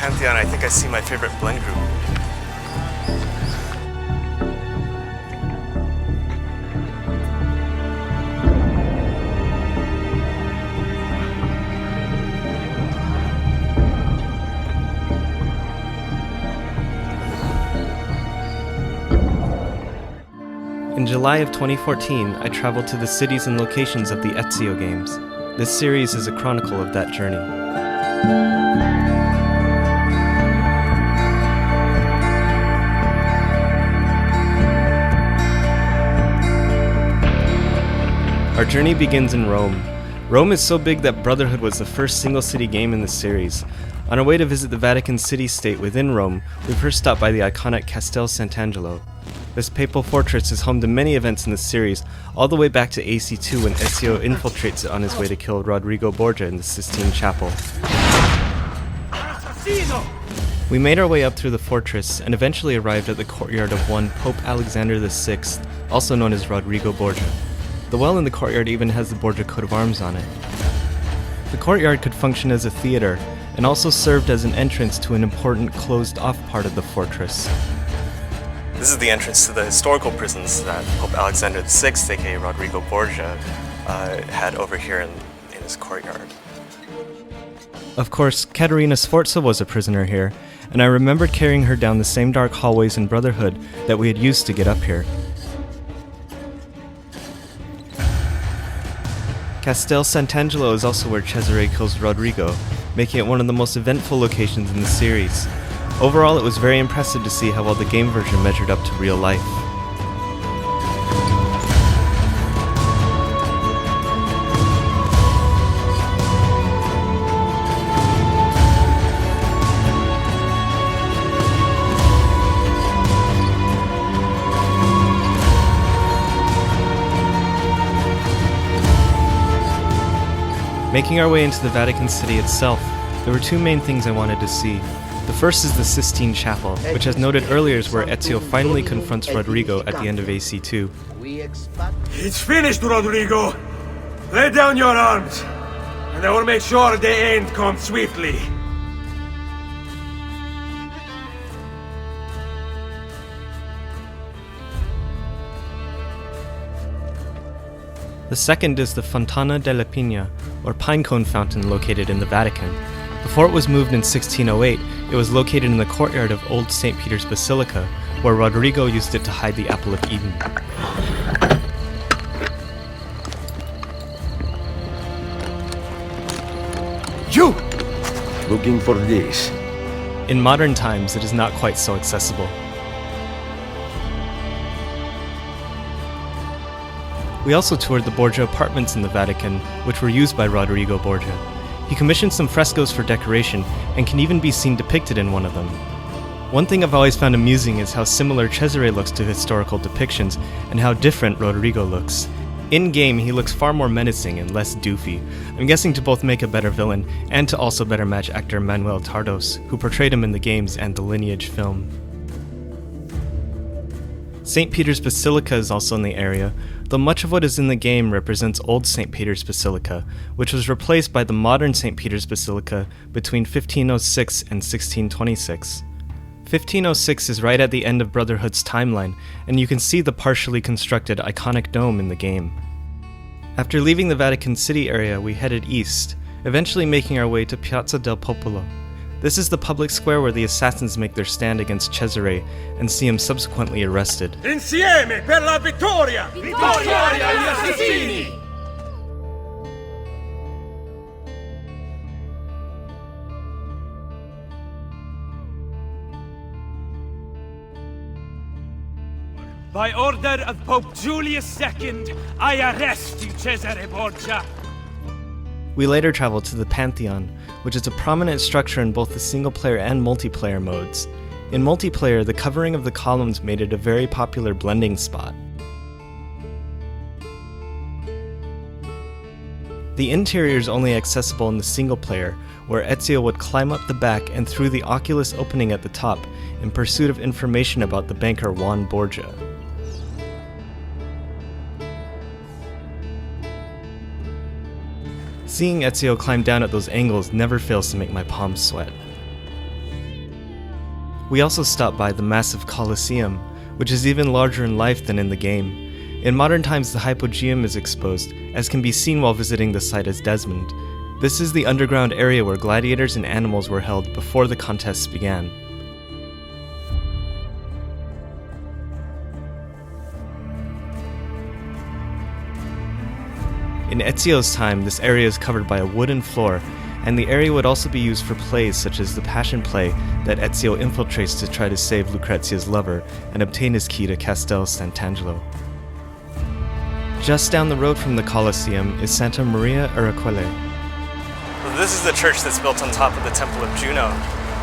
Pantheon, I think I see my favorite blend group. In July of 2014, I traveled to the cities and locations of the Ezio games. This series is a chronicle of that journey. Our journey begins in Rome. Rome is so big that Brotherhood was the first single-city game in the series. On our way to visit the Vatican city-state within Rome, we first stopped by the iconic Castel SantAngelo. This papal fortress is home to many events in the series, all the way back to AC2 when Ezio infiltrates it on his way to kill Rodrigo Borgia in the Sistine Chapel. We made our way up through the fortress and eventually arrived at the courtyard of one Pope Alexander VI, also known as Rodrigo Borgia. The well in the courtyard even has the Borgia coat of arms on it. The courtyard could function as a theater and also served as an entrance to an important closed-off part of the fortress. This is the entrance to the historical prisons that Pope Alexander VI, aka Rodrigo Borgia, had over here in his courtyard. Of course, Caterina Sforza was a prisoner here, and I remembered carrying her down the same dark hallways in Brotherhood that we had used to get up here. Castel SantAngelo is also where Cesare kills Rodrigo, making it one of the most eventful locations in the series. Overall, it was very impressive to see how well the game version measured up to real life. Making our way into the Vatican City itself, there were two main things I wanted to see. The first is the Sistine Chapel, which as noted earlier is where Ezio finally confronts Rodrigo at the end of AC2. It's finished, Rodrigo! Lay down your arms, and I will make sure the end comes swiftly. The second is the Fontana della Pena, or Pinecone Fountain located in the Vatican. Before it was moved in 1608, it was located in the courtyard of Old St. Peters Basilica, where Rodrigo used it to hide the Apple of Eden. You! Looking for this? In modern times, it is not quite so accessible. We also toured the Borgia Apartments in the Vatican, which were used by Rodrigo Borgia. He commissioned some frescoes for decoration, and can even be seen depicted in one of them. One thing I've always found amusing is how similar Cesare looks to historical depictions, and how different Rodrigo looks. In-game, he looks far more menacing and less doofy, I'm guessing to both make a better villain, and to also better match actor Manuel Tardos, who portrayed him in the games and the Lineage film. St. Peter's Basilica is also in the area, though much of what is in the game represents old St. Peter's Basilica, which was replaced by the modern St. Peter's Basilica between 1506 and 1626. 1506 is right at the end of Brotherhood's timeline, and you can see the partially constructed iconic dome in the game. After leaving the Vatican City area, we headed east, eventually making our way to Piazza del Popolo. This is the public square where the assassins make their stand against Cesare and see him subsequently arrested. Insieme per la vittoria! Vittoria agli assassini! By order of Pope Julius II, I arrest you, Cesare Borgia. We later traveled to the Pantheon, which is a prominent structure in both the single-player and multiplayer modes. In multiplayer, the covering of the columns made it a very popular blending spot. The interior is only accessible in the single-player, where Ezio would climb up the back and through the oculus opening at the top in pursuit of information about the banker Juan Borgia. Seeing Ezio climb down at those angles never fails to make my palms sweat. We also stopped by the massive Colosseum, which is even larger in life than in the game. In modern times, the Hypogeum is exposed, as can be seen while visiting the site as Desmond. This is the underground area where gladiators and animals were held before the contests began. In Ezio's time, this area is covered by a wooden floor, and the area would also be used for plays such as the Passion Play that Ezio infiltrates to try to save Lucrezia's lover and obtain his key to Castel SantAngelo. Just down the road from the Colosseum is Santa Maria Araquele. This is the church that's built on top of the Temple of Juno.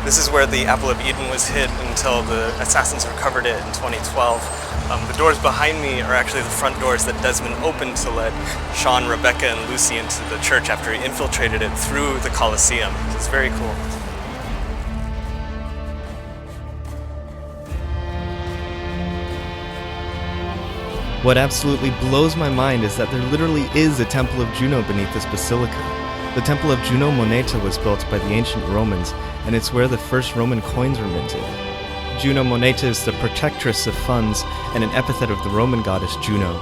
This is where the Apple of Eden was hid until the assassins recovered it in 2012. The doors behind me are actually the front doors that Desmond opened to let Sean, Rebecca, and Lucy into the church after he infiltrated it through the Colosseum. So it's very cool. What absolutely blows my mind is that there literally is a Temple of Juno beneath this basilica. The Temple of Juno Moneta was built by the ancient Romans, and it's where the first Roman coins were minted. Juno Moneta is the protectress of funds and an epithet of the Roman goddess Juno.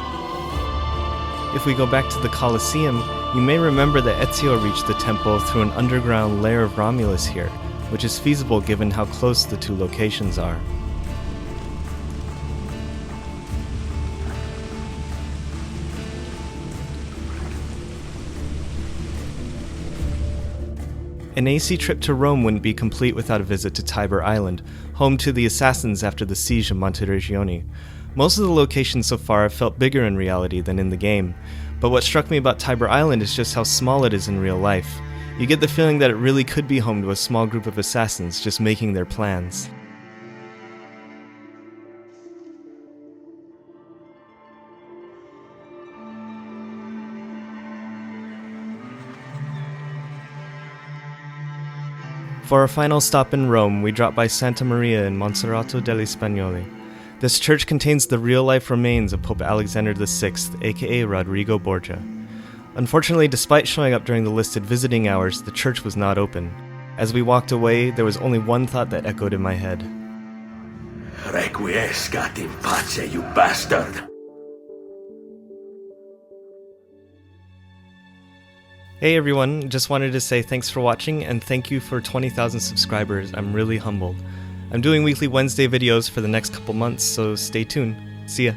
If we go back to the Colosseum, you may remember that Ezio reached the temple through an underground lair of Romulus here, which is feasible given how close the two locations are. An AC trip to Rome wouldn't be complete without a visit to Tiber Island, home to the assassins after the siege of Monteregione. Most of the locations so far have felt bigger in reality than in the game, but what struck me about Tiber Island is just how small it is in real life. You get the feeling that it really could be home to a small group of assassins just making their plans. For our final stop in Rome, we drop by Santa Maria in Monserrato degli Spagnoli. This church contains the real-life remains of Pope Alexander VI, aka Rodrigo Borgia. Unfortunately, despite showing up during the listed visiting hours, the church was not open. As we walked away, there was only one thought that echoed in my head. Requiescat in pace, you bastard! Hey everyone, just wanted to say thanks for watching and thank you for 20,000 subscribers. I'm really humbled. I'm doing weekly Wednesday videos for the next couple months, so stay tuned. See ya.